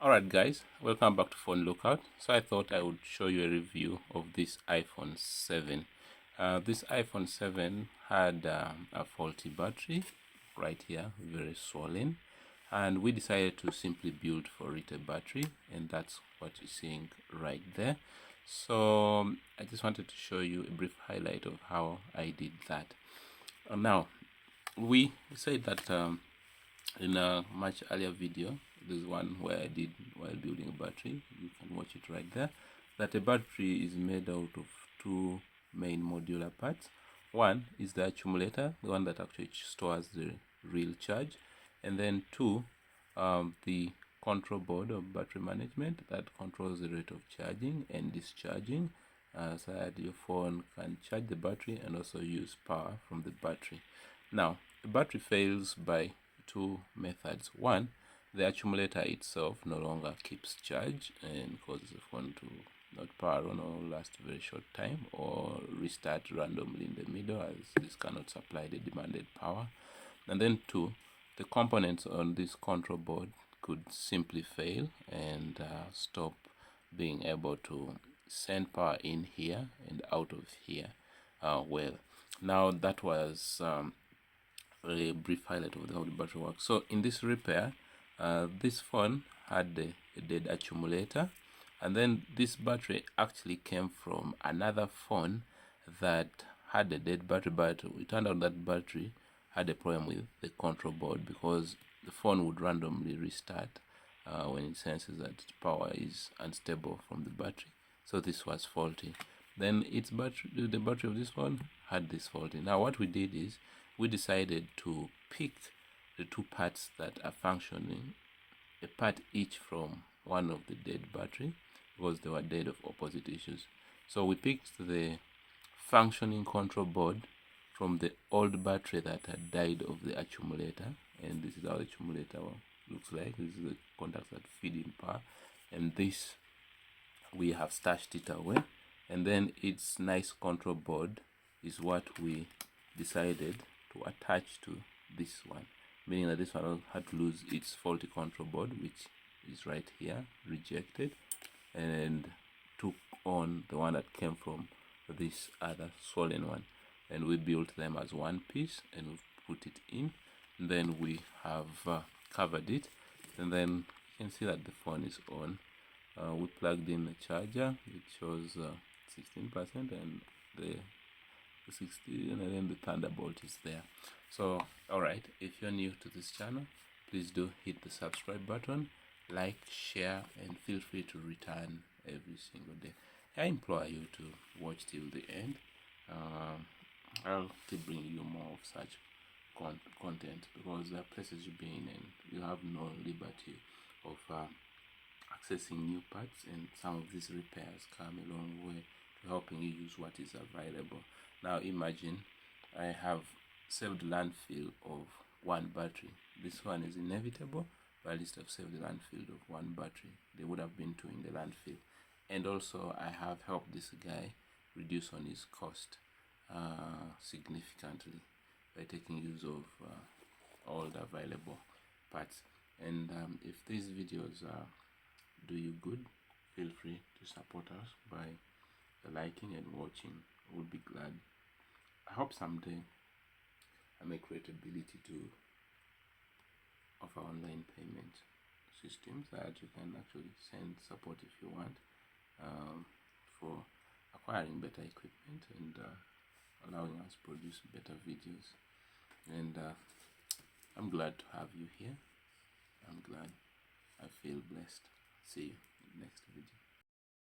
Alright guys, welcome back to Phone Lookout. So I thought I would show you a review of this iPhone 7. This iPhone 7 had a faulty battery right here, very swollen, and we decided to simply build for it a battery, and that's what you're seeing right there. So I just wanted to show you a brief highlight of how I did that. Now we said that in a much earlier video, there's one where I did while building a battery, you can watch it right there, that a battery is made out of two main modular parts. One is the accumulator, the one that actually stores the real charge, and then two, the control board of battery management that controls the rate of charging and discharging, so that your phone can charge the battery and also use power from the battery. Now the battery fails by two methods. One, the accumulator itself no longer keeps charge and causes the phone to not power on or last a very short time, or restart randomly in the middle as this cannot supply the demanded power. And then two, the components on this control board could simply fail and stop being able to send power in here and out of here. Well, now that was a brief highlight of how the battery works. So in this repair, this phone had a dead accumulator, and then this battery actually came from another phone that had a dead battery, but it turned out that battery had a problem with the control board, because the phone would randomly restart when it senses that power is unstable from the battery. So this was faulty. Then the battery of this phone had this faulty. Now what we did is we decided to pick the two parts that are functioning, a part each from one of the dead battery, because they were dead of opposite issues. So we picked the functioning control board from the old battery that had died of the accumulator, and this is how the accumulator looks like. This is the contacts that feed in power, and this we have stashed it away, and then its nice control board is what we decided to attach to this one, meaning that this one had to lose its faulty control board, which is right here, rejected, and took on the one that came from this other swollen one, and we built them as one piece and we put it in, and then we have covered it, and then you can see that the phone is on. We plugged in the charger, it shows 16%, and the 60, and then the Thunderbolt is there. So alright, if you're new to this channel, please do hit the subscribe button, like, share, and feel free to return every single day. I implore you to watch till the end. I'll keep bringing you more of such content, because there are places you've been and you have no liberty of accessing new parts, and some of these repairs come a long way to helping you use what is available. Now imagine I have saved landfill of one battery. This one is inevitable, but at least I've saved the landfill of one battery. There would have been two in the landfill. And also I have helped this guy reduce on his cost significantly by taking use of all the available parts. And if these videos do you good, feel free to support us by liking and watching. I would be glad. I hope someday I may create ability to offer online payment systems that you can actually send support if you want, for acquiring better equipment and allowing us to produce better videos. And I'm glad to have you here. I'm glad. I feel blessed. See you in the next video.